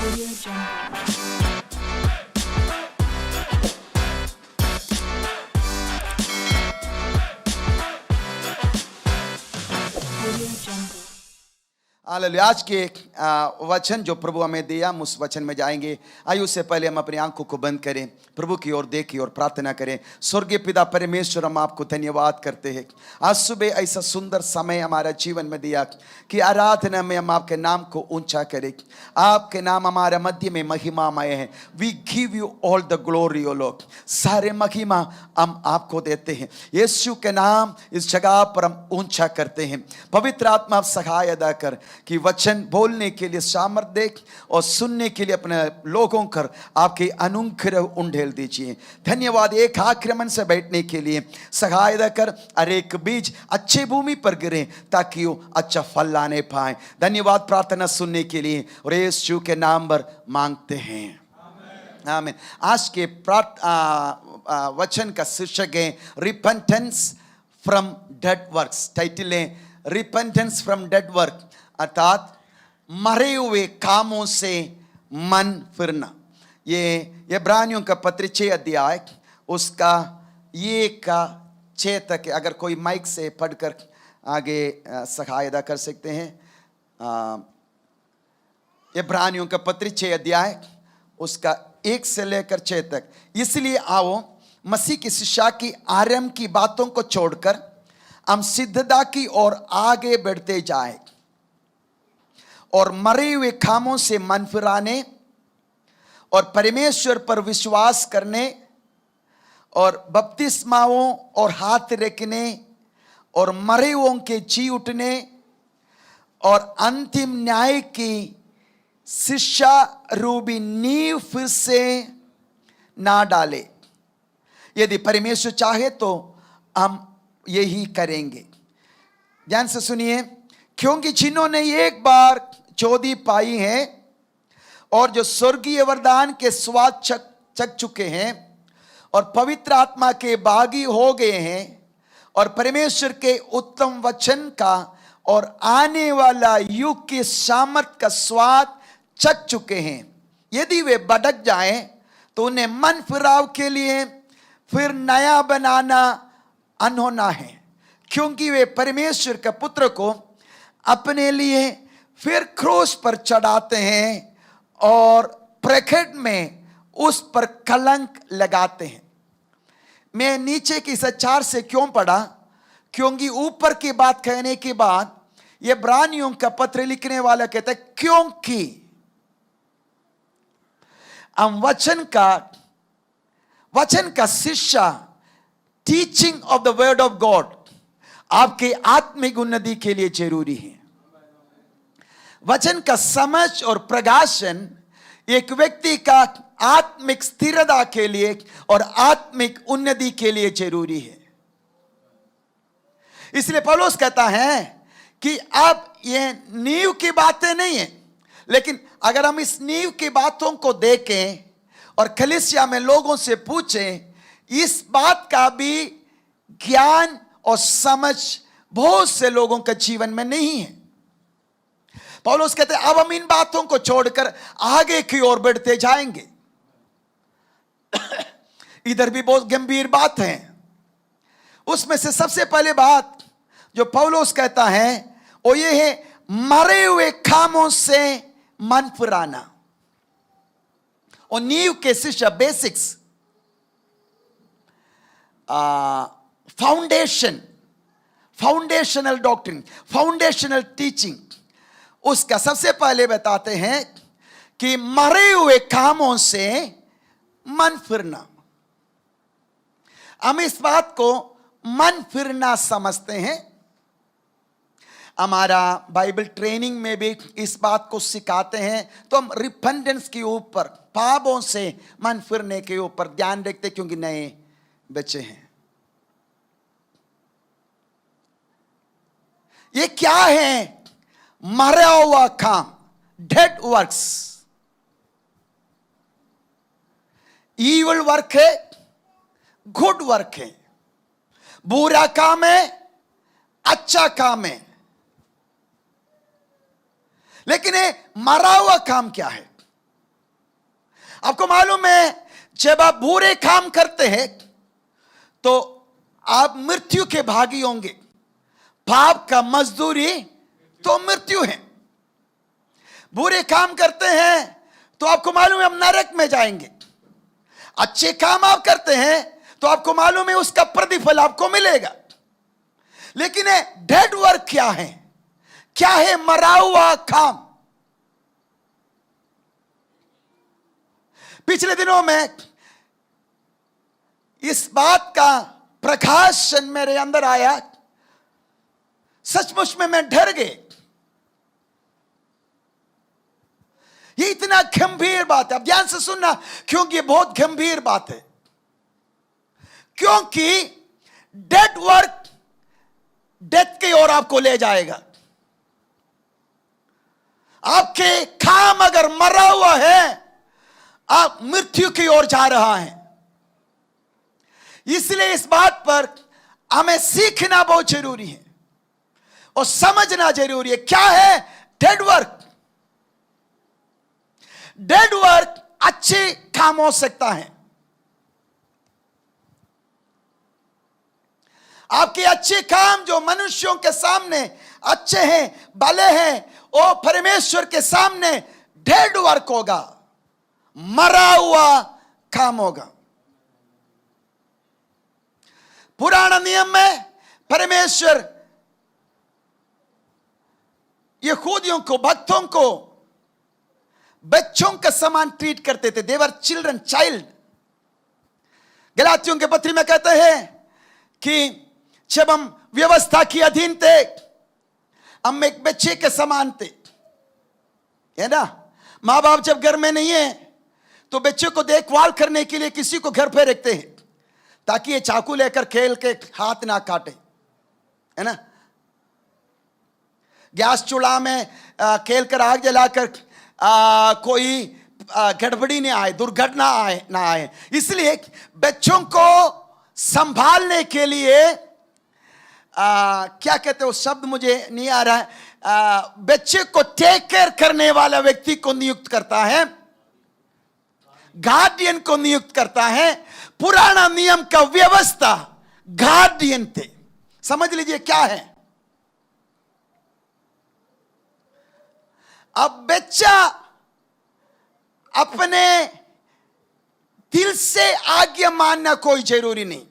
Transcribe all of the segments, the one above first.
Audio Jungle. Audio Jungle. Hallelujah. आज के वचन जो प्रभु हमें दिया, हम उस वचन में जाएंगे। आइए उससे पहले हम अपनी आंखों को बंद करें, प्रभु की ओर देखिए और प्रार्थना करें। स्वर्गीय पिता परमेश्वर, हम आपको धन्यवाद करते हैं। आज सुबह ऐसा सुंदर समय हमारा जीवन में दिया कि आराधना में हम आपके नाम को ऊंचा करें। आपके नाम हमारे मध्य में महिमामय है। We give you all the glory O Lord. सारे महिमा हम आपको देते हैं। यीशु के नाम इस जगह पर हम ऊंचा करते हैं। पवित्र आत्मा आप सहाय अदा कर कि वचन बोलने के लिए सामर्थ दे और सुनने के लिए अपने लोगों कर आपके अनुग्रह उंडेल दीजिए। धन्यवाद एक आक्रमण से बैठने के लिए सहायता कर। हर एक बीज अच्छी भूमि पर गिरे ताकि वो अच्छा फल लाने पाए। धन्यवाद प्रार्थना सुनने के लिए और यीशु के नाम पर मांगते हैं, आमीन। आज के वचन का शीर्षक है repentance from dead works. Title है रिपेंटेंस फ्रॉम डेड वर्क, अर्थात मरे हुए कामों से मन फिरना। ये इब्रानियों का पत्र 6 अध्याय उसका ये का 6 तक। अगर कोई माइक से पढ़कर आगे सहायता कर सकते हैं। इब्रानियों का पत्र 6 अध्याय उसका 1 से लेकर 6 तक। इसलिए आओ मसीह की शिक्षा की आरंभ की बातों को छोड़कर हम सिद्धता की ओर आगे बढ़ते जाएं और मरे हुए कामों से मन फिराने और परमेश्वर पर विश्वास करने और बपतिस्माओं और हाथ रखने और मरे हुओं के जी उठने और अंतिम न्याय की शिक्षा रूपी नींव फिर से ना डाले। यदि परमेश्वर चाहे तो हम यही करेंगे। ध्यान से सुनिए, क्योंकि जिन्होंने एक बार चोदी पाई है और जो स्वर्गीय वरदान के स्वाद चख चुके हैं और पवित्र आत्मा के बागी हो गए हैं और परमेश्वर के उत्तम वचन का और आने वाला युग की सामर्थ का स्वाद चख चुके हैं, यदि वे भटक जाएं तो उन्हें मन फिराव के लिए फिर नया बनाना अनहोना है, क्योंकि वे परमेश्वर के पुत्र को अपने लिए फिर क्रूस पर चढ़ाते हैं और प्रकट में उस पर कलंक लगाते हैं। मैं नीचे की सचार से क्यों पढ़ा? क्योंकि ऊपर की बात कहने के बाद ये इब्रानियों का पत्र लिखने वाला कहता है क्योंकि हम वचन का शिक्षा, teaching of the word of God आपके आत्मिक उन्नति के लिए जरूरी है। वचन का समझ और प्रकाशन एक व्यक्ति का आत्मिक स्थिरता के लिए और आत्मिक उन्नति के लिए जरूरी है। इसलिए पौलुस कहता है कि अब ये नींव की बातें नहीं है, लेकिन अगर हम इस नींव की बातों को देखें और कलीसिया में लोगों से पूछें, इस बात का भी ज्ञान और समझ बहुत से लोगों के जीवन में नहीं है। पौलुस कहते हैं अब हम इन बातों को छोड़कर आगे की ओर बढ़ते जाएंगे। इधर भी बहुत गंभीर बात है। उसमें से सबसे पहले बात जो पौलुस कहता है वो ये है मरे हुए कामों से मन फिराना। और नींव के शिक्षा, basics, foundational doctrine, foundational teaching, उसका सबसे पहले बताते हैं कि मरे हुए कामों से मन फिरना। हम इस बात को मन फिरना समझते हैं। हमारा बाइबल ट्रेनिंग में भी इस बात को सिखाते हैं। तो हम रिपेंटेंस के ऊपर, पापों से मन फिरने के ऊपर ध्यान रखते क्योंकि नए बच्चे हैं। ये क्या है? मरा हुआ काम, डेड वर्क्स। ईवल वर्क है, गुड वर्क है। बुरा काम है, अच्छा काम है। लेकिन ये मरा हुआ काम क्या है? आपको मालूम है जब आप बुरे काम करते हैं तो आप मृत्यु के भागी होंगे। पाप का मजदूरी तो मृत्यु है। बुरे काम करते हैं तो आपको मालूम है हम नरक में जाएंगे। अच्छे काम आप करते हैं तो आपको मालूम है उसका प्रतिफल आपको मिलेगा। लेकिन डेड वर्क क्या है? क्या है मरा हुआ काम? पिछले दिनों में इस बात का प्रकाशन मेरे अंदर आया, सचमुच में मैं डर गए। ये इतना गंभीर बात है, अब ध्यान से सुनना क्योंकि ये बहुत गंभीर बात है। क्योंकि डेड वर्क डेथ की ओर आपको ले जाएगा। आपके काम अगर मरा हुआ है आप मृत्यु की ओर जा रहा है। इसलिए इस बात पर हमें सीखना बहुत जरूरी है और समझना जरूरी है। क्या है डेड वर्क? डेड वर्क अच्छे काम हो सकता है। आपके अच्छे काम जो मनुष्यों के सामने अच्छे हैं, भले हैं, वो परमेश्वर के सामने डेड वर्क होगा, मरा हुआ काम होगा। पुराना नियम में परमेश्वर यहूदियों को, भक्तों को बच्चों का समान ट्रीट करते थे। देवर चिल्ड्रन, चाइल्ड। गलातियों के पत्री में कहते हैं कि जब हम व्यवस्था के अधीन थे हम एक बच्चे के समान थे, है ना। मां बाप जब घर में नहीं है तो बच्चे को देखभाल करने के लिए किसी को घर पे रखते हैं ताकि ये चाकू लेकर खेल के हाथ ना काटे, है ना। गैस चूल्हा में खेल कर आग जलाकर कोई गड़बड़ी नहीं आए, दुर्घटना ना आए। इसलिए बच्चों को संभालने के लिए क्या कहते हो, शब्द मुझे नहीं आ रहा है, बच्चे को टेक केयर करने वाला व्यक्ति को नियुक्त करता है, गार्डियन को नियुक्त करता है। पुराना नियम का व्यवस्था गार्डियन थे। समझ लीजिए क्या है। अब बच्चा अपने दिल से आज्ञा मानना कोई जरूरी नहीं।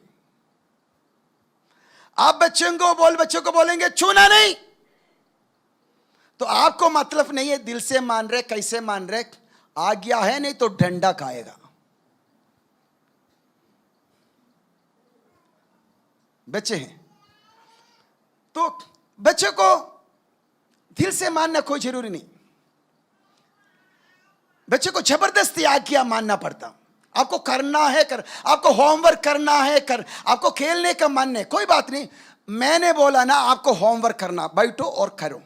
आप बच्चों को बोलेंगे छूना नहीं, तो आपको मतलब नहीं है दिल से मान रहे, कैसे मान रहे, आज्ञा है, नहीं तो डंडा खाएगा। बच्चे हैं तो बच्चे को दिल से मानना कोई जरूरी नहीं। बच्चे को जबरदस्ती आज्ञा मानना पड़ता। आपको करना है कर, आपको होमवर्क करना है कर, आपको खेलने का मन है, कोई बात नहीं। मैंने बोला ना आपको होमवर्क करना, बैठो और करो।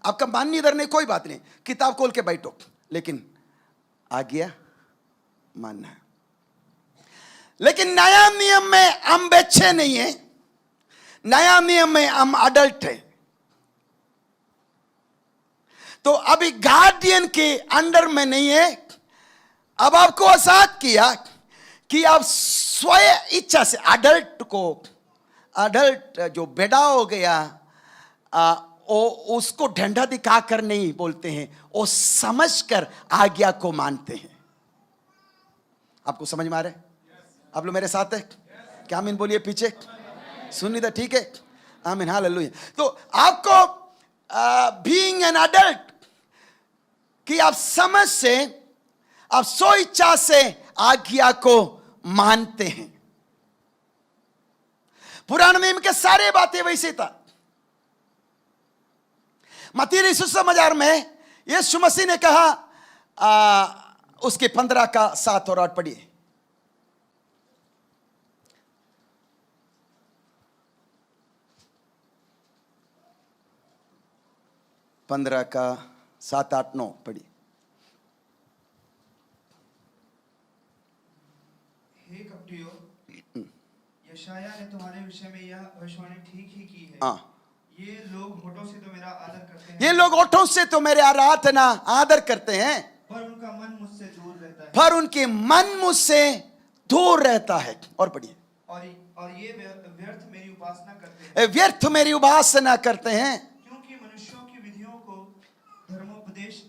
आपका मन इधर नहीं, कोई बात नहीं, किताब खोल के बैठो, लेकिन आज्ञा मानना है। लेकिन नया नियम में हम बच्चे नहीं है, नया नियम में हम अडल्ट है। तो अभी गार्डियन के अंडर में नहीं है। अब आपको आजाद किया कि आप स्वयं इच्छा से अडल्ट जो बेटा हो गया उसको डंडा दिखाकर नहीं बोलते हैं, वो समझकर आज्ञा को मानते हैं। आपको समझ में आ रहा है? आप लोग मेरे साथ है क्या? आमीन बोलिए। पीछे सुनी था, ठीक है? आमीन, हालेलुया। तो आपको बीइंग एन अडल्ट कि आप समझ से, आप सो इच्छा से आज्ञा को मानते हैं। पुराने नियम के सारे बातें वैसे था। मत्ती सुसमाचार में यीशु मसीह ने कहा, उसके 15 का 7 और 8 पढ़िए। 15 का 7, 8, 9 पढ़िए। हे कपटियों, यशायाह ने तुम्हारे विषय में यह भविष्यवाणी ठीक ही की है। हाँ, ये लोग होठों से तो मेरा आदर करते हैं, ये लोग होठों से तो मेरे आराधना आदर करते हैं, पर उनका मन मुझसे दूर रहता है। पर उनके मन मुझसे दूर रहता है। और पढ़िए, और ये व्यर्थ मेरी उपासना करते हैं, व्यर्थ मेरी उपासना करते हैं, क्योंकि मनुष्यों की विधियों को धर्मोपदेश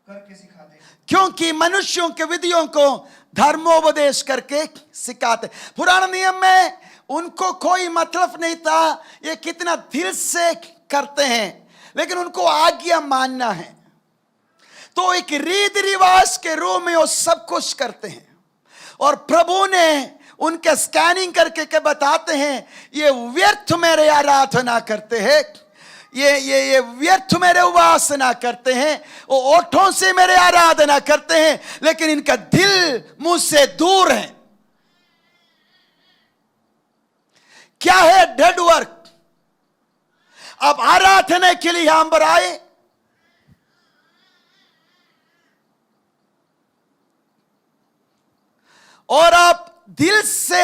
करके सिखाते हैं। क्योंकि मनुष्यों के विधियों को धर्मोपदेश करके सिखाते। पुराने नियम में उनको कोई मतलब नहीं था ये कितना दिल से करते हैं, लेकिन उनको आज्ञा मानना है। तो एक रीति रिवाज के रूप में वो सब कुछ करते हैं, और प्रभु ने उनके स्कैनिंग करके के बताते हैं ये व्यर्थ मेरे आराधना करते हैं, ये व्यर्थ मेरे उपासना करते हैं, वो ओठों से मेरे आराधना करते हैं, लेकिन इनका दिल मुझसे दूर है। क्या है डेड वर्क? अब आराधना के लिए यहां पर आए, और आप दिल से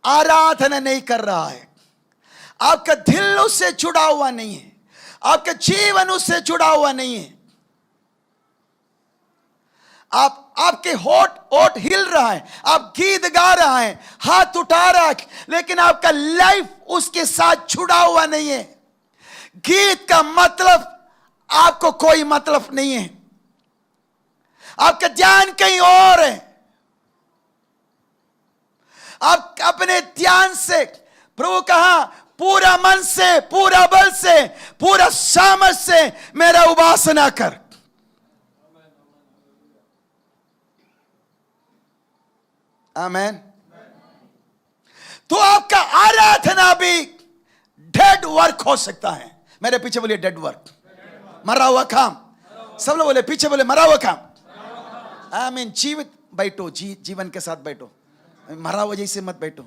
आराधना नहीं कर रहा है, आपका दिल उससे जुड़ा हुआ नहीं है, आपका जीवन उससे जुड़ा हुआ नहीं है। आपके होठ हिल रहा है, आप गीत गा रहा है, हाथ उठा रहा है, लेकिन आपका लाइफ उसके साथ जुड़ा हुआ नहीं है। गीत का मतलब आपको कोई मतलब नहीं है, आपका ध्यान कहीं और है। आप अपने ध्यान से, प्रभु कहा पूरा मन से, पूरा बल से, पूरा सामर्थ से मेरा उपासना कर। आमेन। तो आपका आराधना भी डेड वर्क हो सकता है। मेरे पीछे बोलिए डेड वर्क, मरा हुआ काम। सब लोग बोले पीछे, बोले मरा हुआ काम। आमीन। जीवित बैठो, जीवन के साथ बैठो, मरा हुआ जैसे मत बैठो।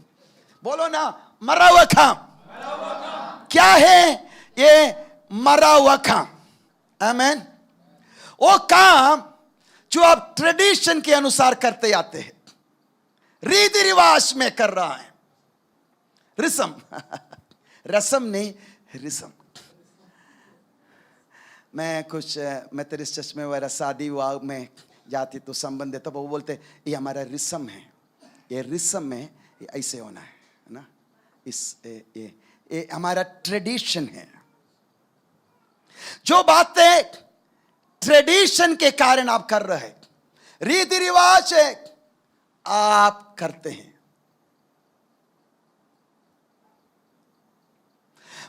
बोलो ना, मरा हुआ काम। क्या है ये मरा हुआ काम? आमीन। वो काम जो आप ट्रेडिशन के अनुसार करते आते हैं, रीति रिवाज में कर रहा है। रिसम रसम नहीं, रिसम। मैं कुछ मेथोडिस्ट चर्च में वगैरह शादी विवाह में जाती तो संबंध है, तो वो बोलते ये हमारा रिसम है, ये रिसम में ये ऐसे होना है ना, ये हमारा ट्रेडिशन है। जो बातें ट्रेडिशन के कारण आप कर रहे हैं, रीति रिवाज है, आप करते हैं।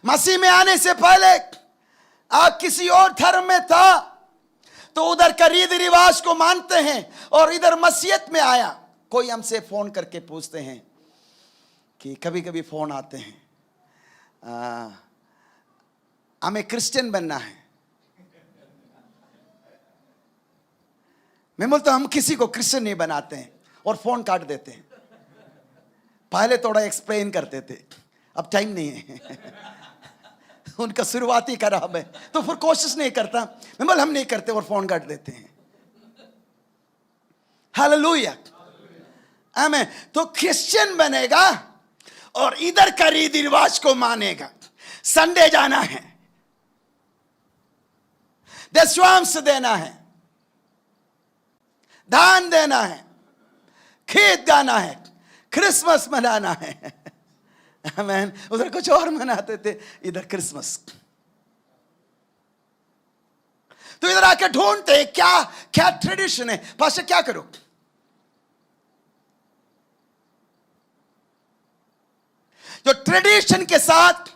मसीह में आने से पहले आप किसी और धर्म में था तो उधर का रीति रिवाज को मानते हैं, और इधर मसीहत में आया। कोई हमसे फोन करके पूछते हैं कि कभी कभी फोन आते हैं, हमें क्रिश्चियन बनना है। मैं बोलता हम किसी को क्रिश्चियन नहीं बनाते हैं, और फोन काट देते हैं। पहले थोड़ा एक्सप्लेन करते थे, अब टाइम नहीं है। उनका शुरुआती खराब है, तो फिर कोशिश नहीं करता। मैं बोल हम नहीं करते, और फोन काट देते हैं। हालेलुया, आमीन। तो क्रिश्चियन बनेगा और इधर का रीति रिवाज को मानेगा। संडे जाना है, दशवांश देना है, दान देना है, गीत गाना है, क्रिसमस मनाना है। आमीन। उधर कुछ और मनाते थे, इधर क्रिसमस। तो इधर आके ढूंढते क्या क्या ट्रेडिशन है, पास्टर क्या करो? जो ट्रेडिशन के साथ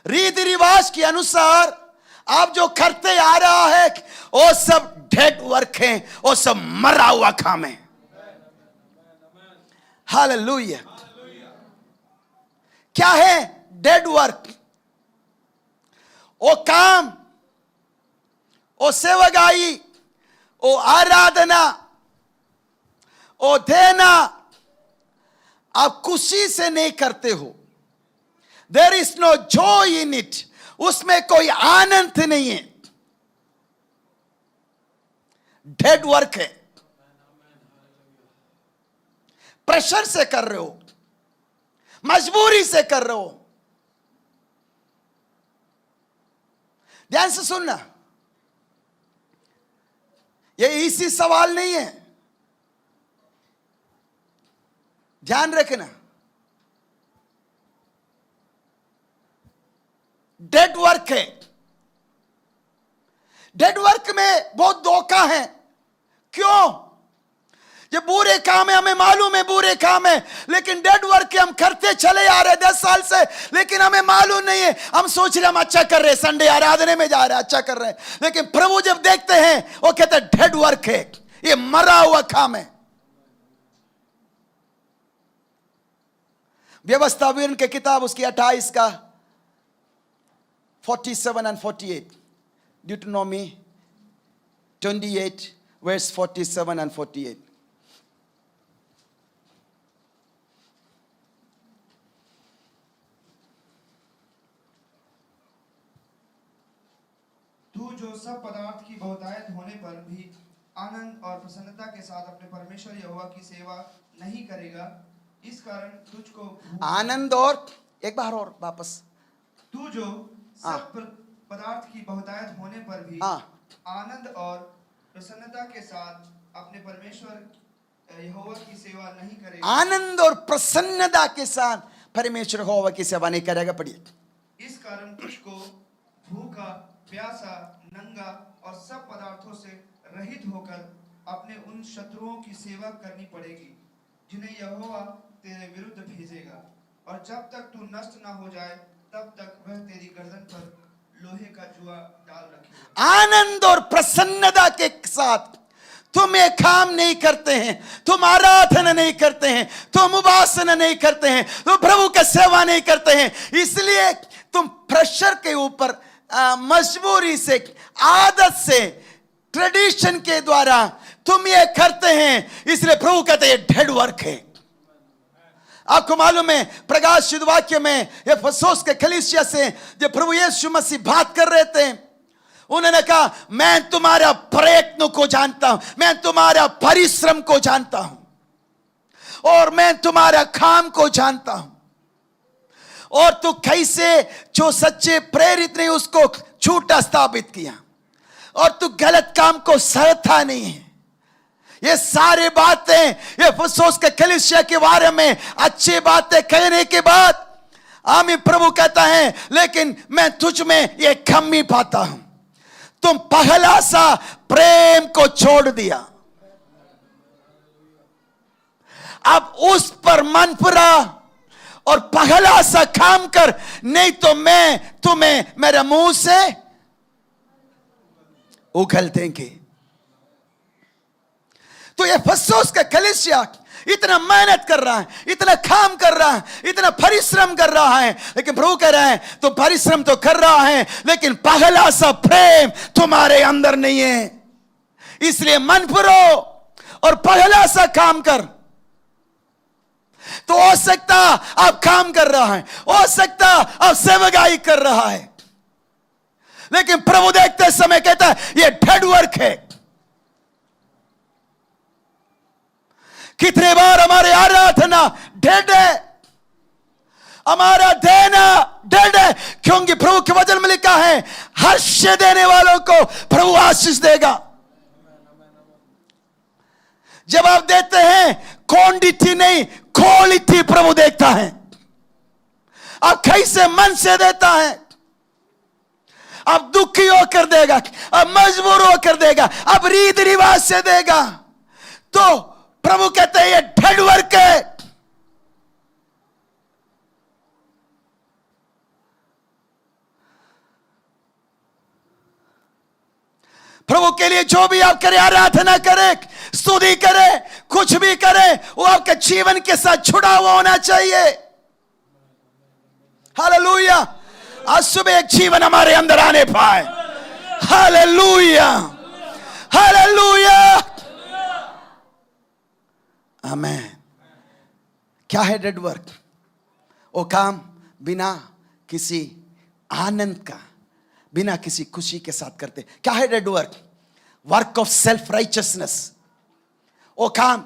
रीति रिवाज के अनुसार आप जो करते आ रहा है, वो सब डेड वर्क है, वो सब मरा हुआ काम है। हालेलुया। क्या है डेड वर्क? वो काम, वो सेवकाई, वो आराधना, वो देना आप खुशी से नहीं करते हो। There is no joy in it, उसमें कोई आनंद नहीं है, डेड वर्क है। प्रेशर से कर रहे हो, मजबूरी से कर रहे हो। ध्यान से सुनना, ये इसी सवाल नहीं है, ध्यान रखना। डेड वर्क है। डेड वर्क में बहुत धोखा है। क्यों? ये बुरे काम है, हमें मालूम है बुरे काम है, लेकिन डेड वर्क हम करते चले आ रहे 10 साल से, लेकिन हमें मालूम नहीं है। हम सोच रहे हम अच्छा कर रहे, संडे आराधने में जा रहे हैं, अच्छा कर रहे हैं, लेकिन प्रभु जब देखते हैं वो कहते हैं डेड वर्क है, ये मरा हुआ काम है। व्यवस्था विवरण के किताब उसकी 28 का 47 and 48, Deuteronomy 28 verse 47 and 48. तू जो सब पदार्थ की बहुतायत होने पर भी आनंद और प्रसन्नता के साथ अपने परमेश्वर यहोवा की सेवा नहीं करेगा, इस कारण तुझको आनंद और एक बार और वापस, तू जो सब पदार्थ की बहुतायत होने पर भी आनंद और प्रसन्नता के साथ अपने परमेश्वर यहोवा की सेवा नहीं करेगा। आनंद और प्रसन्नता के साथ परमेश्वर यहोवा की सेवा नहीं करेगा। पढ़िए, इस कारण तुझको भूखा, प्यासा, नंगा और सब पदार्थों से रहित होकर अपने उन शत्रुओं की सेवा करनी पड़ेगी जिन्हें यहोवा तेरे विरुद्ध भेजेगा, और जब तक तू नष्ट ना हो जाए तब तक वह तेरी गर्दन पर लोहे का जुआ डाल रखेगा। आनंद और प्रसन्नता के साथ तुम ये काम नहीं करते हैं, तुम आराधना नहीं करते हैं, तुम उपासना नहीं करते हैं, तुम प्रभु का सेवा नहीं करते हैं, इसलिए तुम प्रेशर के ऊपर मजबूरी से, आदत से, ट्रेडिशन के द्वारा तुम ये करते हैं, इसलिए प्रभु कहते हैं डेड वर्क है। आपको मालूम है प्रकाश शुद्ध वाक्य में एफेसुस के कलीसिया से जब प्रभु यीशु मसीह बात कर रहे थे, उन्होंने कहा मैं तुम्हारा प्रयत्न को जानता हूं, मैं तुम्हारा परिश्रम को जानता हूं, और मैं तुम्हारा काम को जानता हूं, और तू कैसे जो सच्चे प्रेरित ने उसको झूठा स्थापित किया, और तू गलत काम को सहता नहीं है। ये सारे बातें ये एफेसुस के कलीसिया के बारे में अच्छी बातें कहने के बाद आमीन प्रभु कहता है लेकिन मैं तुझ में ये कमी पाता हूं, तुम पहला सा प्रेम को छोड़ दिया, अब उस पर मन पूरा और पहला सा काम कर, नहीं तो मैं तुम्हें मेरे मुंह से उगल देंगे। तो ये एफेसुस का कलीसिया इतना मेहनत कर रहा है, इतना काम कर रहा है, इतना परिश्रम कर रहा है, लेकिन प्रभु कह रहा है तो परिश्रम तो कर रहा है लेकिन पहला सा प्रेम तुम्हारे अंदर नहीं है, इसलिए मन पूरो और पहला सा काम कर। तो हो सकता आप काम कर रहा है, हो सकता आप सेवकाई कर रहा है, लेकिन प्रभु देखते समय कहता है ये डेड वर्क है। कितने बार हमारे आराधना डेड है, हमारा देना डेड है, क्योंकि प्रभु के वचन में लिखा है हर्ष देने वालों को प्रभु आशीष देगा। जब आप देते हैं क्वांटिटी नहीं क्वालिटी प्रभु देखता है, आप कैसे मन से देता है, अब दुखी होकर देगा, अब मजबूर होकर देगा, अब रीति रिवाज से देगा, तो प्रभु कहते हैं ये डेड वर्क है। प्रभु के लिए जो भी आप करें, आराधना करें, स्तुति करें, कुछ भी करें, वो आपके जीवन के साथ जुड़ा हुआ होना चाहिए। हालेलुया। आज सुबह एक जीवन हमारे अंदर आने पाए। हालेलुया, हालेलुया, आमेन। क्या है डेड वर्क? वो काम बिना किसी आनंद का, बिना किसी खुशी के साथ करते। क्या है dead work? Work of self righteousness. वो काम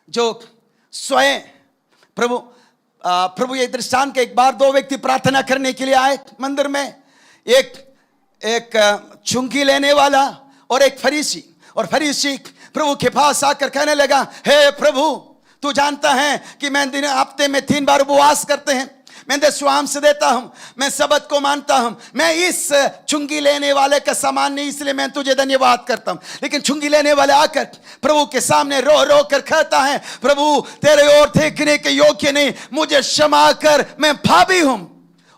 जो स्वयं प्रभु ये दृष्टांत के एक बार दो व्यक्ति प्रार्थना करने के लिए आए मंदिर में, एक चुंगी लेने वाला और एक फरीसी, और फरीसी प्रभु के पास आकर कहने लगा, हे प्रभु, तू जानता है कि मैं दिन हफ्ते में 3 बार उपवास करते हैं, मैं 10वांश देता हूं, मैं सबत को मानता हूं, मैं इस चुंगी लेने वाले का समान नहीं, इसलिए मैं तुझे धन्यवाद करता हूं। लेकिन चुंगी लेने वाले आकर प्रभु के सामने रो रो कर कहता है, प्रभु तेरे ओर देखने के योग्य नहीं, मुझे क्षमा कर, मैं पापी हूं।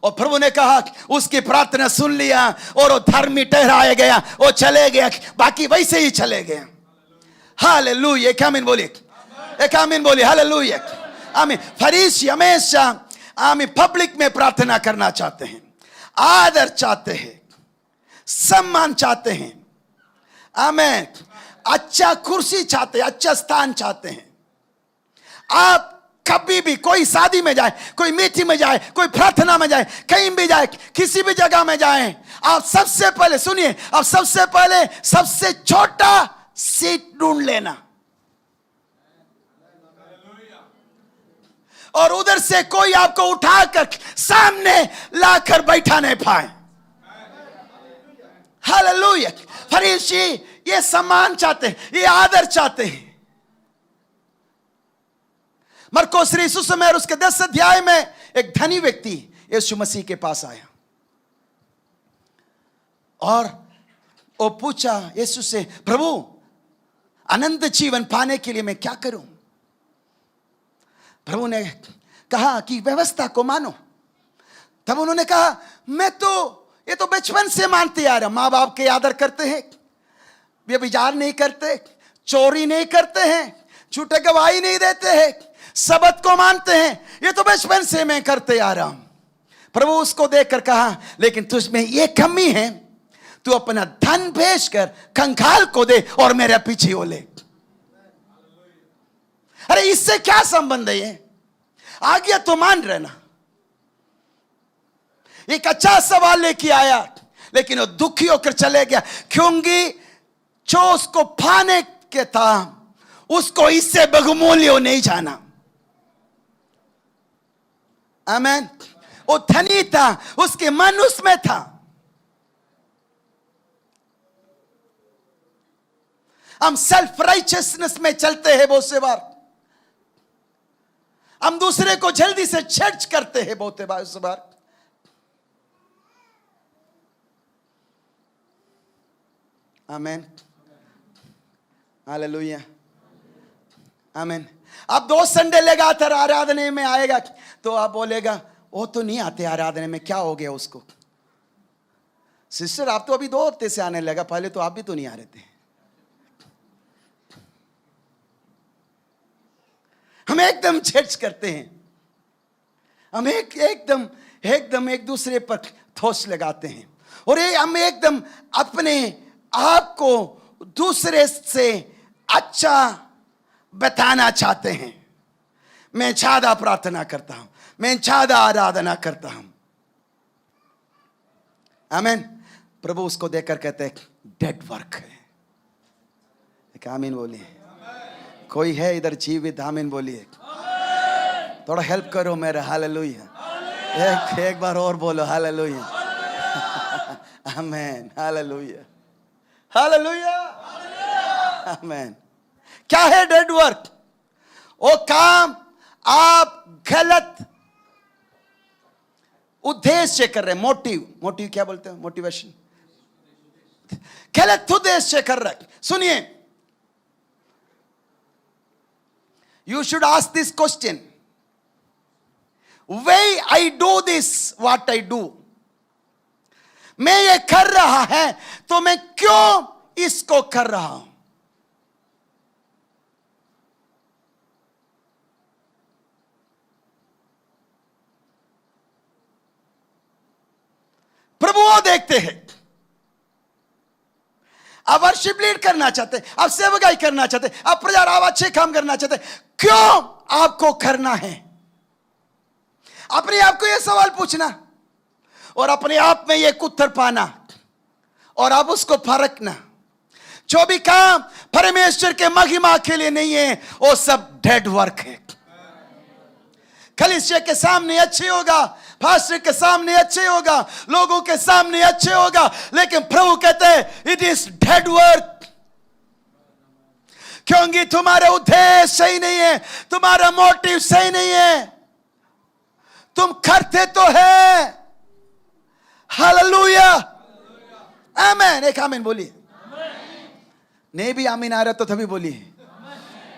और प्रभु ने कहा, उसकी प्रार्थना सुन लिया और वो धर्मी ठहराया गया, वो चले गया, बाकी वैसे ही चले गए। हालेलुया, एक आमीन बोलिए, एक आमीन बोलिए, हालेलुया, आमीन। फरीसी हमेशा आमीन पब्लिक में प्रार्थना करना चाहते हैं, आदर चाहते हैं, सम्मान चाहते हैं, आमीन, अच्छा कुर्सी चाहते हैं, अच्छा स्थान चाहते हैं। आप कभी भी कोई शादी में जाए, कोई मीटिंग में जाए, कोई प्रार्थना में जाए, कहीं भी जाए, किसी भी जगह में जाए, आप सबसे पहले सुनिए, आप सबसे पहले सबसे छोटा सीट ढूंढ लेना और उधर से कोई आपको उठाकर सामने लाकर बैठा नहीं पाए। हालेलुया। फरीसी ये सम्मान चाहते हैं, ये आदर चाहते हैं। मरकुस सुसमाचार उसके 10 अध्याय में एक धनी व्यक्ति यीशु मसीह के पास आया और वो पूछा यीशु से, प्रभु अनंत जीवन पाने के लिए मैं क्या करूं? प्रभु ने कहा कि व्यवस्था को मानो। तब उन्होंने कहा, मैं तो ये तो बचपन से मानते आ रहा, माँ बाप के आदर करते हैं, व्यभिचार नहीं करते, चोरी नहीं करते हैं, झूठे गवाही नहीं देते हैं, सबत को मानते हैं, ये तो बचपन से मैं करते आ रहा हूं। प्रभु उसको देखकर कहा, लेकिन तुझमें ये कमी है, तू अपना धन बेचकर कंगाल को दे और मेरे पीछे हो ले। अरे इससे क्या संबंध है? ये आज्ञा तो मान रहे ना। एक अच्छा सवाल लेके आया, लेकिन वो दुखी होकर चले गया, क्योंकि जो उसको पाने के था उसको इससे बहुमूल्य नहीं जाना। आमीन। वो धनी था, उसके मन उसमें था। हम सेल्फ राइचियसनेस में चलते हैं बहुत से बार, हम दूसरे को जल्दी से जज करते हैं बहुत बार। आमीन, हालेलुया, आमीन। अब 2 संडे लगातार आराधने में आएगा तो आप बोलेगा, वो तो नहीं आते आराधने में, क्या हो गया उसको? सिस्टर आप तो अभी 2 हफ्ते से आने लगा, पहले तो आप भी तो नहीं आ रहे थे। हम एकदम जज करते हैं, हम एकदम एक दूसरे पर ठोस लगाते हैं, और ये हम एकदम अपने आप को दूसरे से अच्छा बताना चाहते हैं। मैं ज्यादा प्रार्थना करता हूं, मैं ज्यादा आराधना करता हूं। आमीन। प्रभु उसको देखकर कहते हैं, डेड वर्क है। आमीन बोलिए। कोई है इधर जीवित? आमीन बोलिए। थोड़ा हेल्प करो मेरा। हालेलुया। एक बार और बोलो, हालेलुया, आमीन, हालेलुया, हालेलुया, आमीन। क्या है डेड वर्क? वो काम आप गलत उद्देश्य कर रहे हैं। मोटिव क्या बोलते हैं? मोटिवेशन। गलत उद्देश्य कर रहे। सुनिए, you should ask this question, why I do this what I do? मैं ये कर रहा है तो मैं क्यों इसको कर रहा हूं? प्रभु वो देखते हैं। आप वर्शिप लीड करना चाहते, आप सेवकाई करना चाहते, आप प्रजा आप अच्छे काम करना चाहते, क्यों आपको करना है? अपने आप को यह सवाल पूछना और अपने आप में एक उत्तर पाना, और आप उसको परखना। जो भी काम परमेश्वर के महिमा के लिए नहीं है, वो सब डेड वर्क है। कलीसिया के सामने अच्छे होगा, पास्टर के सामने अच्छे होगा, लोगों के सामने अच्छे होगा, लेकिन प्रभु कहते हैं इट इज डेड वर्क। क्योंकि तुम्हारा उद्देश्य सही नहीं है, तुम्हारा मोटिव सही नहीं है। तुम करते तो है। हालेलुया, आमीन। एक आमीन बोलिए। नहीं भी आमीन आ रहा तो तभी बोलिए,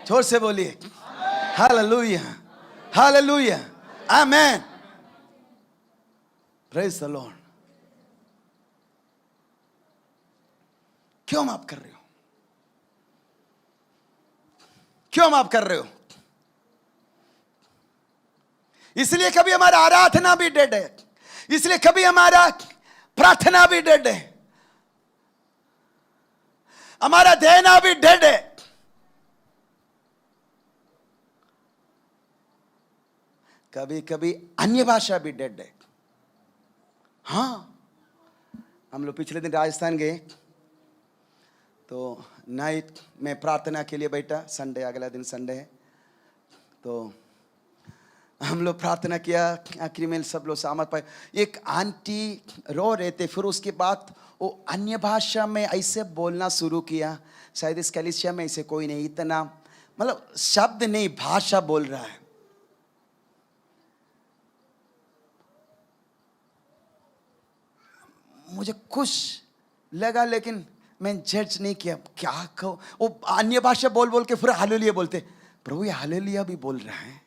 जोर से बोलिए। हालेलुया, हालेलुया, आमीन। Praise the Lord. क्यों माफ कर रहे हो? क्यों माफ कर रहे हो? इसलिए कभी हमारा आराधना भी डेड है, इसलिए कभी हमारा प्रार्थना भी डेड है, हमारा देना भी डेड है। कभी कभी अन्य भाषा भी डेड है। हाँ, हम लोग पिछले दिन राजस्थान गए तो नाइट में प्रार्थना के लिए बैठा। संडे, अगला दिन संडे है, तो हम लोग प्रार्थना किया। आखिरी में सब लोग सहमत पाए। एक आंटी रो रहे थे, फिर उसके बाद वो अन्य भाषा में ऐसे बोलना शुरू किया। शायद इस कलीसिया में ऐसे कोई नहीं, इतना मतलब शब्द नहीं, भाषा बोल रहा है। मुझे खुश लगा, लेकिन मैं जज नहीं किया। क्या कहो, वो अन्य भाषा बोल बोल के फिर हालेलुया बोलते। प्रभु ये हालेलुया भी बोल रहा है,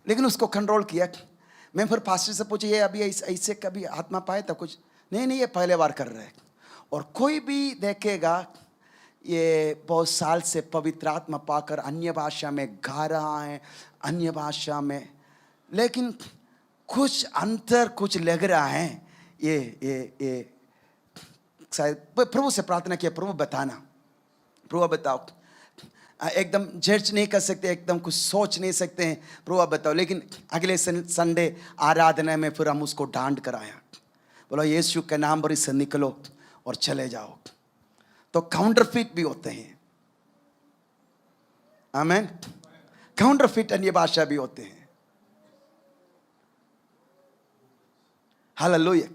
लेकिन उसको कंट्रोल किया। मैं फिर पास्टर से पूछा, ये अभी ऐसे कभी आत्मा पाए था कुछ? नहीं, ये पहले बार कर रहे हैं। और कोई भी देखेगा ये बहुत साल से पवित्र आत्मा पाकर अन्य भाषा में गा रहा है, अन्य भाषा में, लेकिन कुछ अंतर कुछ लग रहा है। ये शायद प्रभु से प्रार्थना किया, प्रभु बताना, प्रभु बताओ। एकदम जज नहीं कर सकते, एकदम कुछ सोच नहीं सकते हैं, प्रभु बताओ। लेकिन अगले संडे आराधना में फिर हम उसको डांट कर आया, बोलो यीशु के नाम पर इससे निकलो और चले जाओ। तो काउंटरफिट भी होते हैं, आमीन। काउंटरफिट अन्य भाषा भी होते हैं। हालेलुया।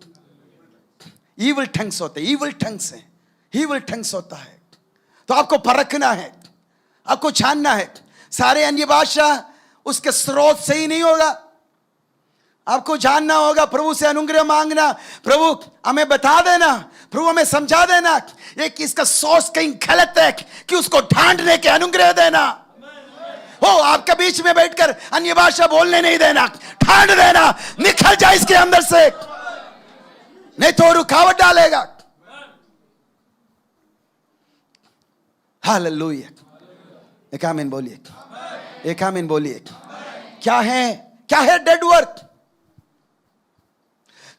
ईविल टंग्स होते हैं, ईविल टंग्स हैं, ईविल टंग्स होता है। तो आपको परखना है, आपको जानना है। सारे अन्य भाषा उसके स्रोत से ही नहीं होगा, आपको जानना होगा। प्रभु से अनुग्रह मांगना, प्रभु हमें बता देना, प्रभु हमें समझा देना ये कि इसका सोच कहीं गलत है, कि उसको ढांढने के अनुग्रह देना। हो आपके बीच में बैठकर अन्य भाषा बोलने नहीं देना, ढांढ देना, निकल जाए इसके अंदर से, नहीं तो रुकावट डालेगा। हालेलुया। एक आमीन बोलिए, एक आमीन बोलिए। क्या है डेड वर्क?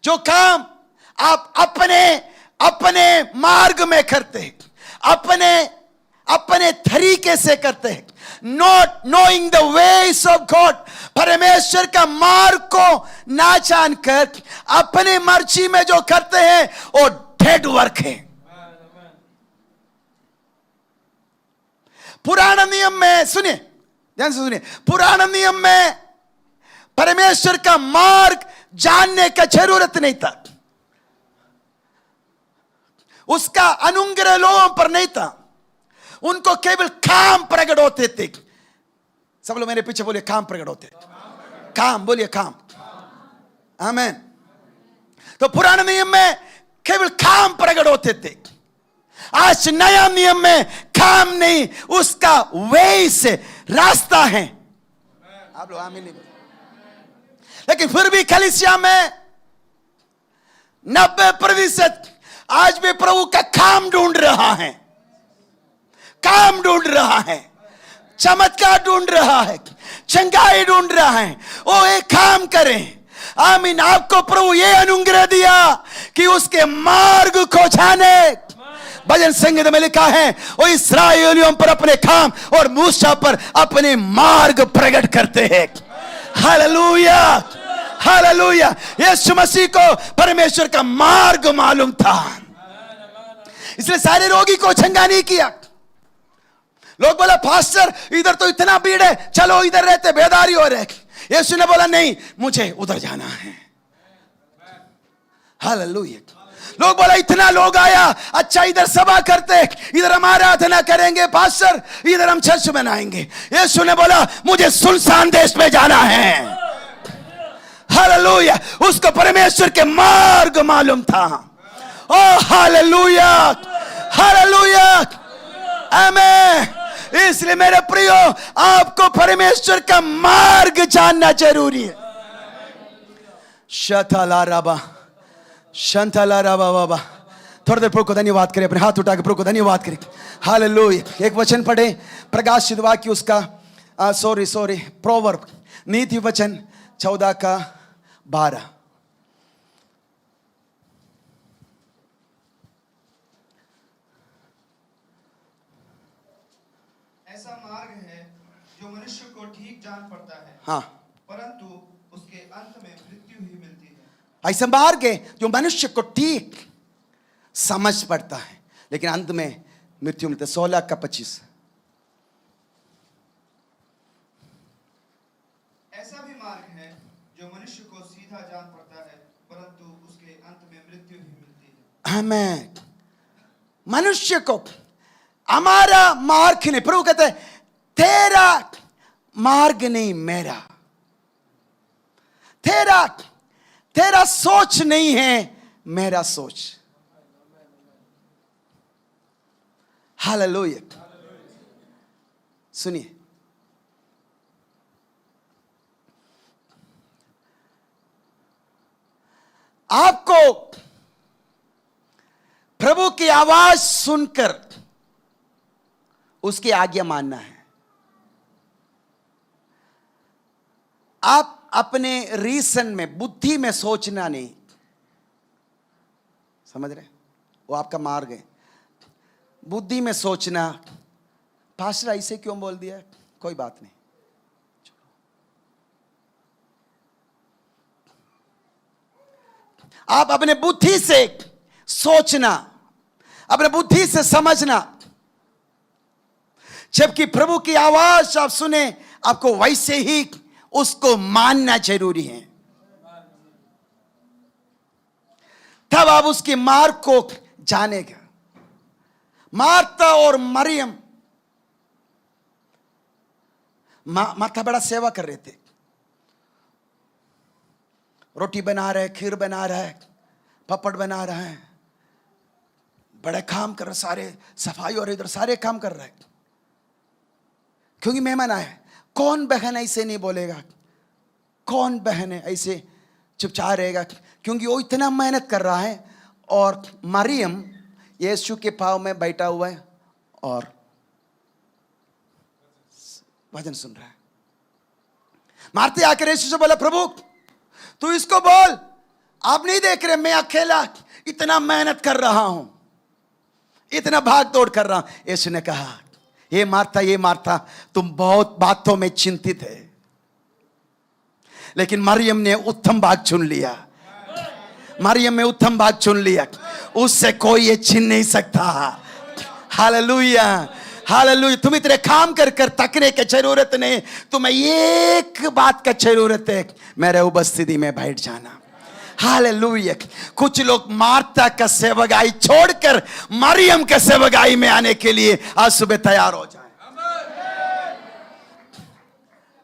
जो काम आप अपने मार्ग में करते हैं, अपने तरीके से करते हैं, not knowing the ways of God, परमेश्वर का मार्ग को ना जानकर अपने मर्जी में जो करते हैं वो डेड वर्क है। पुराना नियम में सुनिए, ध्यान से सुनिए, पुराना नियम में परमेश्वर का मार्ग जानने का जरूरत नहीं था, उसका अनुग्रह लोगों पर नहीं था, उनको केवल काम प्रकट होते थे। सब लोग मेरे पीछे बोलिए, काम प्रकट होते, काम बोलिए, काम, आमीन। तो पुराने नियम में केवल काम प्रकट होते थे। आज नया नियम में काम नहीं, उसका वे से रास्ता है। आप लोग आमीन नहीं बोले, लेकिन फिर भी कलीसिया में 90% आज भी प्रभु का काम ढूंढ रहा है, काम ढूंढ रहा है, चमत्कार ढूंढ रहा है, चंगाई ढूंढ रहा है। वो एक काम करें, आमीन। आपको प्रभु ये अनुग्रह दिया कि उसके मार्ग को जाने। भजन संगीत में लिखा है, वो इस्राएलियों पर अपने काम और मूसा पर अपने मार्ग प्रकट करते हैं। Hallelujah, hallelujah. यीशु मसीह को परमेश्वर का मार्ग मालूम था, इसलिए सारे रोगी को चंगा नहीं किया। लोग बोला पास्टर इधर तो इतना भीड़ है, चलो इधर रहते, बेदारी हो रहे, यीशु ने बोला नहीं, मुझे उधर जाना है। हालेलुया। लोग बोला इतना लोग आया, अच्छा इधर सभा करते, इधर हम आराधना करेंगे पास्टर, इधर हम चर्च बनाएंगे। यीशु ने बोला मुझे सुनसान देश में जाना है। हालेलुया। उसको परमेश्वर के मार्ग मालूम था। ओ हालेलुया, हालेलुया, आमीन। इसलिए मेरे प्रियो, आपको परमेश्वर का मार्ग जानना जरूरी है। शतला रबा, शंतला रबा बाबा। थोड़ी देर प्रभु को धन्यवाद करें, अपने हाथ उठा के प्रभु को धन्यवाद करें। हालेलुया। एक वचन पढ़े, प्रकाशित वाक्य उसका प्रोवर्ब, नीति वचन 14:12। ऐसा मार्ग है जो मनुष्य को ठीक जान पड़ता है, हाँ, परंतु उसके अंत में मृत्यु ही मिलती है। ऐसा मार्ग है जो मनुष्य को ठीक समझ पड़ता है, लेकिन अंत में मृत्यु मिलता है। 16:25। ऐसा भी मार्ग है जो मनुष्य को सीधा जान पड़ता है, परंतु उसके अंत में मृत्यु ही मिलती है। आमीन। मनुष्य को हमारा मार्ग नहीं, प्रभु कहते हैं तेरा मार्ग नहीं मेरा, तेरा सोच नहीं है मेरा सोच। हालेलुया। सुनिए, आपको प्रभु की आवाज सुनकर उसकी आज्ञा मानना है। आप अपने रीजन में, बुद्धि में सोचना नहीं। समझ रहे? वो आपका मार्ग है। बुद्धि में सोचना, पास्टर ऐसे क्यों बोल दिया, कोई बात नहीं, आप अपने बुद्धि से सोचना, अपने बुद्धि से समझना। जबकि प्रभु की आवाज आप सुने, आपको वैसे ही उसको मानना जरूरी है। तब आप उसके मार्ग को जानेगा। मार्था और मरियम, मार्था बड़ा सेवा कर रहे थे, रोटी बना रहे, खीर बना रहे, पापड़ बना रहे हैं, बड़े काम कर रहे, सारे सफाई और इधर सारे काम कर रहे, क्योंकि मेहमान आए। कौन बहन ऐसे नहीं बोलेगा, कौन बहन है ऐसे चुपचाप रहेगा, क्योंकि वो इतना मेहनत कर रहा है। और मरियम यीशु के पांव में बैठा हुआ है और भजन सुन रहा है। मार्थे आकर यीशु से बोला, प्रभु तू इसको बोल, आप नहीं देख रहे मैं अकेला इतना मेहनत कर रहा हूं, इतना भाग दौड़ कर रहा हूं। यीशु ने कहा, ये मार्था तुम बहुत बातों में चिंतित है, लेकिन मरियम ने उत्तम भाग चुन लिया। मरियम ने उत्तम भाग चुन लिया, उससे कोई ये छीन नहीं सकता। Hallelujah, hallelujah. तुम इतने काम कर कर तकने की जरूरत नहीं, तुम्हें एक बात का जरूरत है, मेरे उपस्थिति में बैठ जाना। हालेलुया। कुछ लोग मार्था का सेवकाई छोड़कर मरियम के सेवकाई में आने के लिए आज सुबह तैयार हो जाए।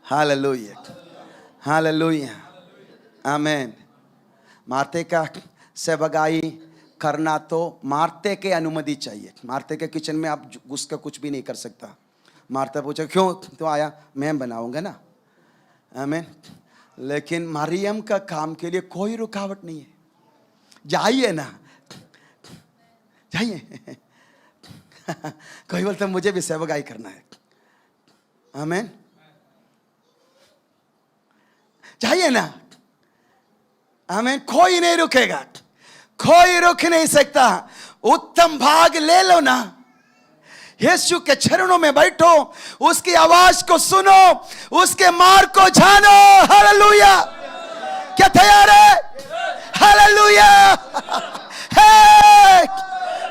हालेलुया, हालेलुया, आमीन। मार्थे का सेवकाई करना तो मार्थे के अनुमति चाहिए। मार्थे के किचन में आप घुस कर कुछ भी नहीं कर सकता। मार्था पूछा क्यों, तो आया मैं बनाऊंगा ना, आमीन। लेकिन मरियम का काम के लिए कोई रुकावट नहीं है। जाइए ना, जाइए। कोई बोलता मुझे भी सेवकाई करना है, आमीन, जाइए ना, आमीन। कोई नहीं रुकेगा, कोई रुक नहीं सकता। उत्तम भाग ले लो ना, यीशु के चरणों में बैठो, उसकी आवाज को सुनो, उसके मार्ग को जानो। हालेलुया। क्या तैयार है? हालेलुया, है।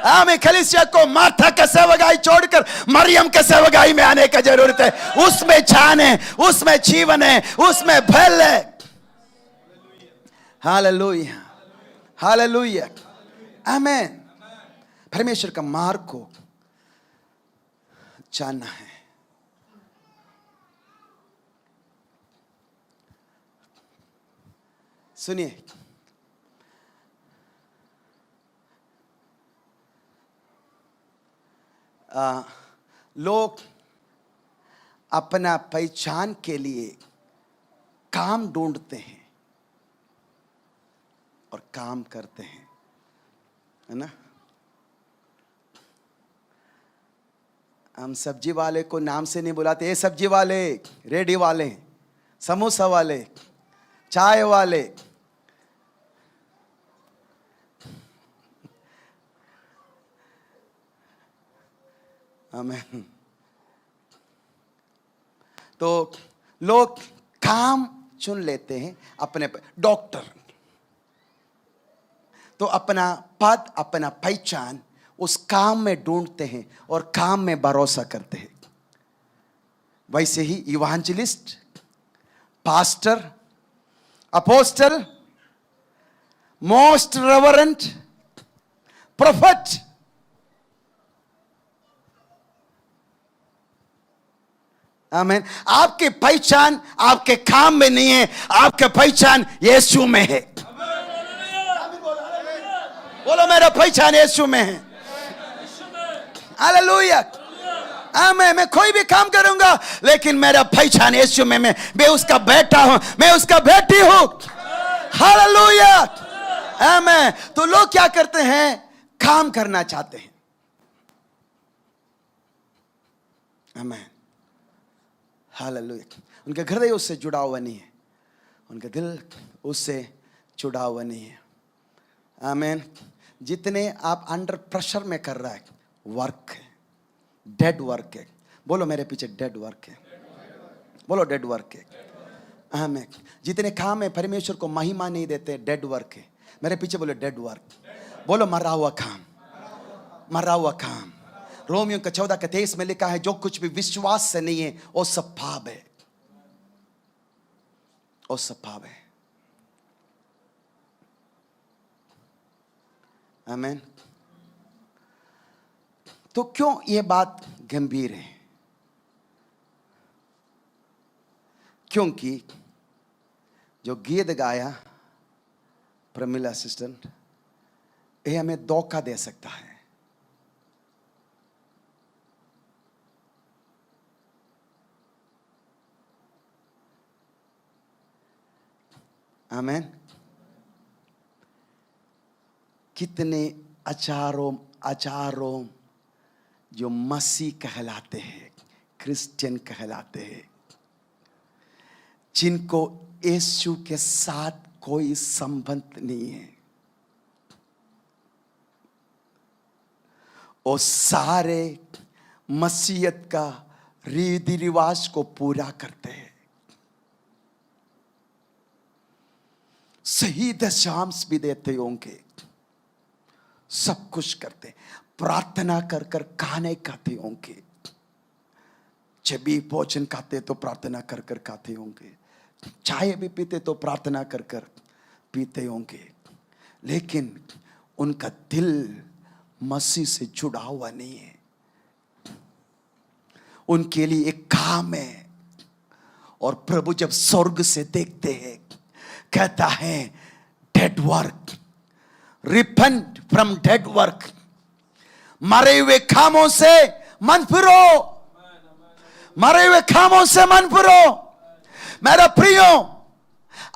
हमें कलीसिया को मार्था के सेवकाई छोड़कर मरियम के सेवकाई में आने की जरूरत है। उसमें जान है, उसमें जीवन है, उसमें फल है। हालेलुया, हालेलुया, आमीन। परमेश्वर का मार्ग को जानना है। सुनिए, लोग अपना पहचान के लिए काम ढूंढते हैं और काम करते हैं, है ना। हम सब्जी वाले को नाम से नहीं बुलाते, ये सब्जी वाले, रेडी वाले, समोसा वाले, चाय वाले। आमीन। तो लोग काम चुन लेते हैं अपने। डॉक्टर तो अपना पद, अपना पहचान उस काम में ढूंढते हैं और काम में भरोसा करते हैं। वैसे ही evangelist, pastor, apostle, most reverend, prophet, आमीन। आपकी पहचान आपके काम में नहीं है, आपकी पहचान यीशु में है। बोलो मेरा पहचान यीशु में है। हालेलुया, आमीन। मैं कोई भी काम करूंगा लेकिन मेरा पहचान यीशु में। मैं उसका बेटा हूं, मैं उसका बेटी हूं। हालेलुया, आमीन। तो लोग क्या करते हैं? काम करना चाहते हैं। आमीन, हालेलुया। उनका हृदय उससे जुड़ा हुआ नहीं है, उनका दिल उससे जुड़ा हुआ नहीं है। आमीन। जितने आप अंडर प्रेशर में कर रहा है, वर्क है, डेड वर्क है। बोलो मेरे पीछे, डेड वर्क है। बोलो डेड वर्क है। आमीन। जितने काम है परमेश्वर को महिमा नहीं देते, डेड वर्क है। मेरे पीछे बोलो डेड वर्क। बोलो मरा हुआ काम, मरा हुआ काम। रोमियो का 14:23 में लिखा है, जो कुछ भी विश्वास से नहीं है वो सब पाप है, वो सब पाप है। आमीन। तो क्यों ये बात गंभीर है? क्योंकि जो गीत गाया प्रमिला असिस्टेंट, ये हमें धोखा दे सकता है। आमीन। कितने अचारों जो मसीह कहलाते हैं, क्रिश्चियन कहलाते हैं, जिनको यीशु के साथ कोई संबंध नहीं है, वो सारे मसीहत का रीति रिवाज को पूरा करते हैं, सही दशांश भी देते होंगे, सब कुछ करते, प्रार्थना कर कर खाने खाते होंगे, जब भी भोजन खाते तो प्रार्थना कर कर खाते होंगे, चाय भी पीते तो प्रार्थना कर कर पीते होंगे, लेकिन उनका दिल मसीह से जुड़ा हुआ नहीं है। उनके लिए एक काम है, और प्रभु जब स्वर्ग से देखते हैं कहता है dead work, repent from dead work. मरे हुए कामों से मन फिरो, मरे हुए कामों से मन फिरो। मेरा प्रियो,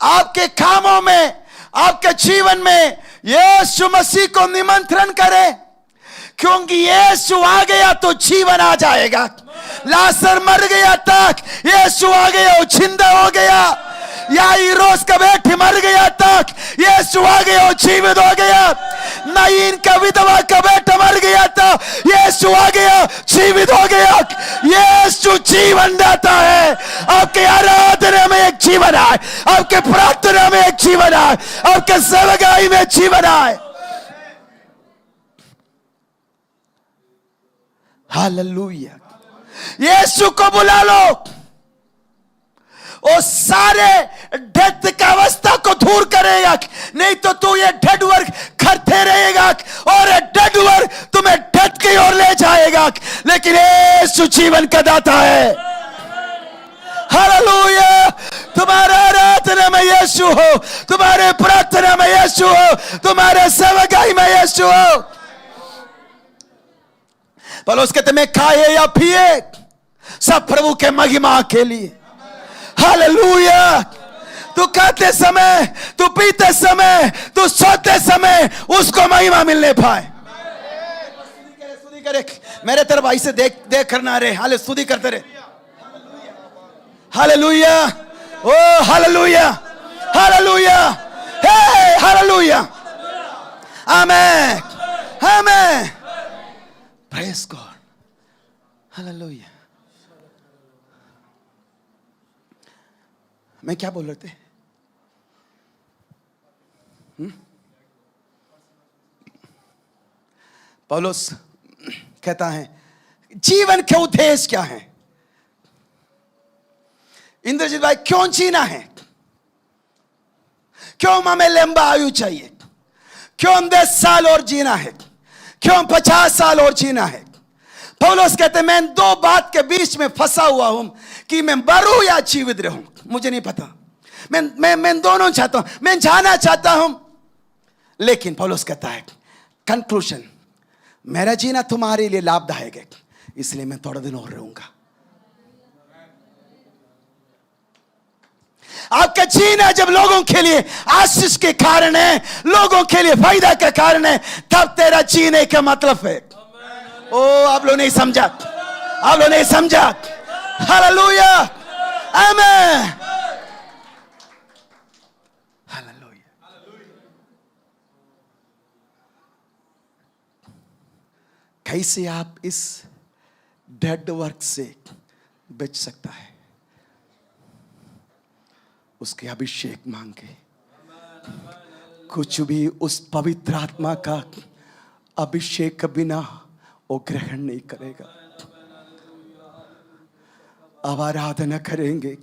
आपके कामों में, आपके जीवन में यीशु मसीह को निमंत्रण करें, क्योंकि यीशु आ गया तो जीवन आ जाएगा। लाजर मर गया तक यीशु आ गया, वो जिंदा हो गया। याईरोस का बेटी मर गया तक यीशु आ गया, वो जीवित हो गया। नाइन का विधवा का बेटा मर गया था, यीशु आ गया, जीवित हो गया। यीशु जीवन देता है। आपके आराधना में एक जीवन आए, आपके प्रार्थना में एक जीवन आए, आपके सेवकाई में जीवन आए। हालेलुया। यीशु को बुला लो, वो सारे डेथ का अवस्था को दूर करेगा। नहीं तो तू ये डेड वर्क करते रहेगा और डेड वर्क तुम्हें डेथ की ओर ले जाएगा। लेकिन यीशु जीवन का दाता है। हालेलुया। तुम्हारे आराधना में यीशु हो, तुम्हारे प्रार्थना में यीशु हो, तुम्हारे सेवकाई में यीशु हो। पौलुस कहते मैं खाए या पिए सब प्रभु के महिमा के लिए। हालेलुया। तू खाते समय, तू पीते समय, तू सोते समय उसको महिमा मिलने पाए। स्तुति करे मेरे तरफ भाई से देख करना रे। हाले स्तुति करते रहे। हालेलुया। ओ हालेलुया, हालेलुया, हे हालेलुया, आमेन, आमेन, प्रेज गॉड, हालेलुया। मैं क्या बोल रहे थे? पौलुस कहता है जीवन के उद्देश्य क्या है? इंद्रजीत भाई क्यों जीना है? क्यों हमें लंबा आयु चाहिए? क्यों 10 साल और जीना है? क्यों 50 साल और जीना है? पौलुस कहते मैं दो बात के बीच में फंसा हुआ हूं कि मैं मरूं या जीवित रहूं, मुझे नहीं पता। मैं दोनों चाहता हूं, मैं जाना चाहता हूं। लेकिन पौलुस कहता है कंक्लूजन, मेरा जीना तुम्हारे लिए लाभदायक है, इसलिए मैं थोड़ा दिन और रहूंगा। आपका जीना जब लोगों के लिए आशीष के कारण है, लोगों के लिए फायदा का कारण है, तब तेरा जीने का मतलब है। ओ आप लोग नहीं समझा, आप लोग नहीं समझा। हालेलुया, आमेन, हालेलुया। कैसे आप इस डेड वर्क से बच सकता है? उसके अभिषेक मांगे। कुछ भी उस पवित्र आत्मा का अभिषेक के बिना वो ग्रहण नहीं करेगा। अब आराधना करेंगे,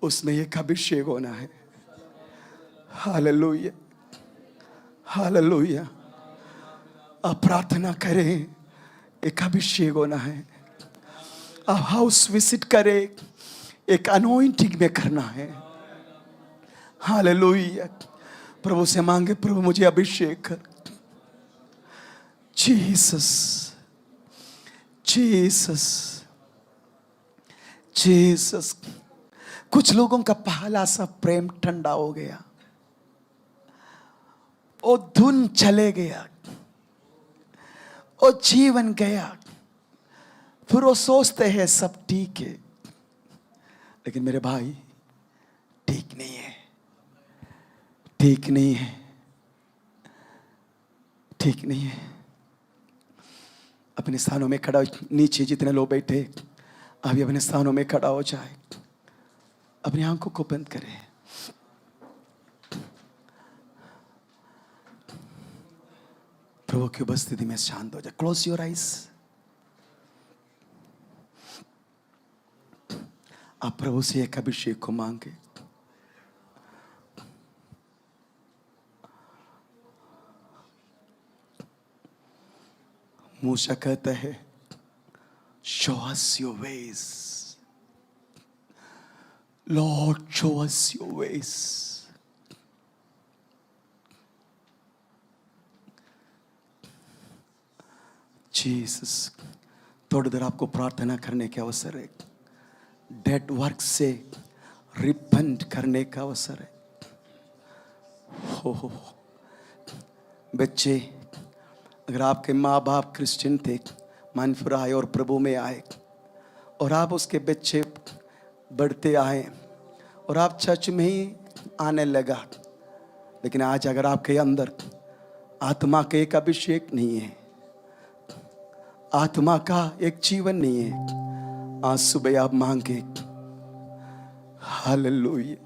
उसमें एक अभिषेक होना है। Hallelujah, hallelujah. अब प्रार्थना करें, एक अभिषेक होना है। अब हाउस विजिट करें, एक अनॉइंटिंग में करना है। हालेलुया। प्रभु से मांगे, प्रभु मुझे अभिषेक कर। Jesus, Jesus, Jesus. कुछ लोगों का पहला सा प्रेम ठंडा हो गया, वो धुन चले गया, वो जीवन गया। फिर वो सोचते हैं सब ठीक है, लेकिन मेरे भाई ठीक नहीं है, ठीक नहीं है, ठीक नहीं है। अपने स्थानों में खड़ा, नीचे जितने लोग बैठे अभी अपने स्थानों में खड़ा हो जाए, अपनी आंखों को बंद करें। प्रभु की उपस्थिति में शांत हो जाए। Close your eyes. आप प्रभु से एक अभिषेक को मांगे। मूसा कहता है show us your ways, Lord show us your ways। Jesus, थोड़ी देर आपको प्रार्थना करने के अवसर है। डेड वर्क से रिपेंट करने का अवसर है। हो बच्चे, अगर आपके माँ बाप क्रिश्चियन थे, मन फिर आए और प्रभु में आए, और आप उसके बच्चे बढ़ते आए और आप चर्च में ही आने लगा, लेकिन आज अगर आपके अंदर आत्मा का एक अभिषेक नहीं है, आत्मा का एक जीवन नहीं है, आज सुबह आप मांगे। हालेलुया।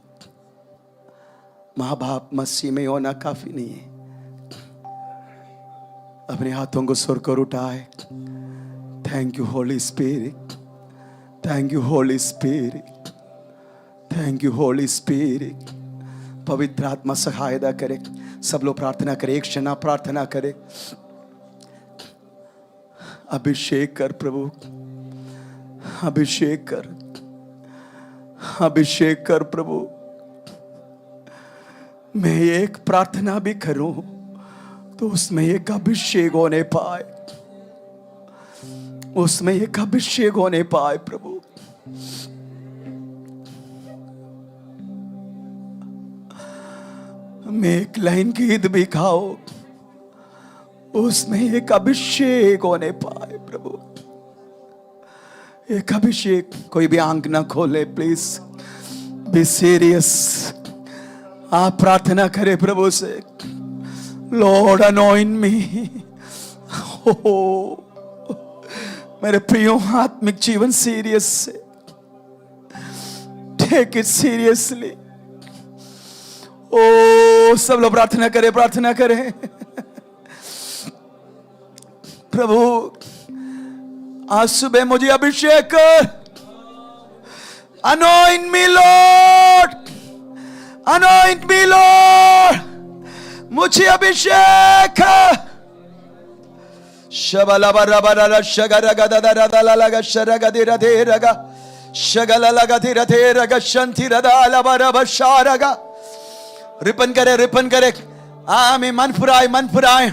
माँ बाप मसीह में होना काफी नहीं है। अपने हाथों को सुर कर उठाए। Thank you Holi spirit, thank you Holi spirit, thank you Holi spirit. पवित्र आत्मा सहायता करे। सब लोग प्रार्थना करें, एक क्षण प्रार्थना करें। अभिषेक कर प्रभु, अभिषेक कर, अभिषेक कर प्रभु। मैं एक प्रार्थना भी करूं तो उसमें एक अभिषेक होने पाए, उसमें एक अभिषेक होने पाए प्रभु। मैं एक लाइन गीत भी खाओ, उसमें एक अभिषेक होने पाए प्रभु, एक अभिषेक। कोई भी आंख ना खोले, प्लीज बी सीरियस। आप प्रार्थना करें प्रभु से, लॉर्ड अनॉइंट मी। हो मेरे प्रियो, आत्मिक जीवन सीरियस से, टेक इट सीरियसली। ओ सब लोग प्रार्थना करें, प्रार्थना करें। प्रभु आज सुबह मुझे अभिषेक कर, अनॉइंट मी लॉर्ड, अनॉइंट मी लॉर्ड, मुझे अभिषेक। शबलबरबरर शगरगददरदललग शरगदिरधेरग शगललगदिरधेरग शंतिरदालबरबशारग। रिपन करे, रिपन करे। आमीन। मन फुराए, मन फुराए,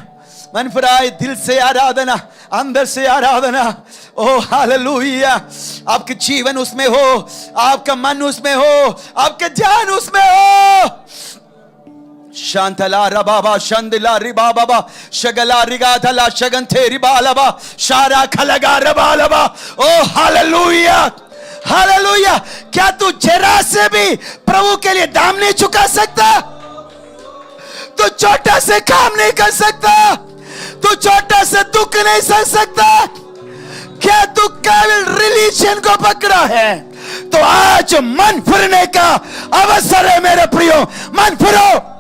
मन फुराए। दिल से आराधना, अंदर से आराधना। ओ हालेलुया। आपके जीवन उसमें हो, आपका मन उसमें हो, आपके ध्यान उसमें हो। शांतला रबाबा शंदिला रिबा बाबा शगला रिगाधला शगंथे रिबालबा शारा खलगा रबालबा। ओ हालेलुया, हालेलुया। क्या तू जरा से भी प्रभु के लिए दाम नहीं चुका सकता? तू छोटा से काम नहीं कर सकता? तू छोटा से दुख नहीं सह सकता? क्या तू केवल रिलीजन को पकड़ा है? तो आज मन फिरने का अवसर है मेरे प्रियो। मन फिरो,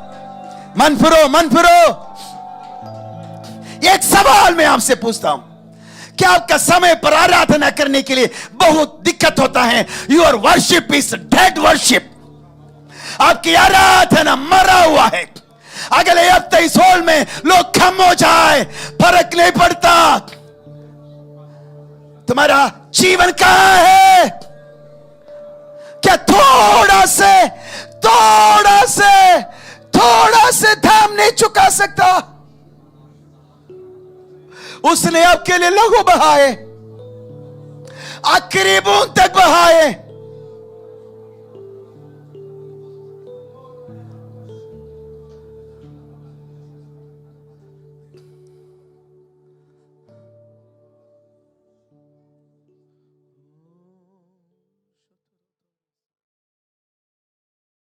मन फिरो, मन फिरो। एक सवाल मैं आपसे पूछता हूं, क्या आपका समय पर आराधना करने के लिए बहुत दिक्कत होता है? Your worship is dead worship. आपकी आराधना मरा हुआ है। अगले हफ्ते इस हॉल में लोग कम हो जाए, फर्क नहीं पड़ता। तुम्हारा जीवन कहां है? क्या थोड़ा से, थोड़ा से, थोड़ा से दाम नहीं चुका सकता? उसने आपके लिए लहू बहाए, आखिरी बूंद तक बहाए।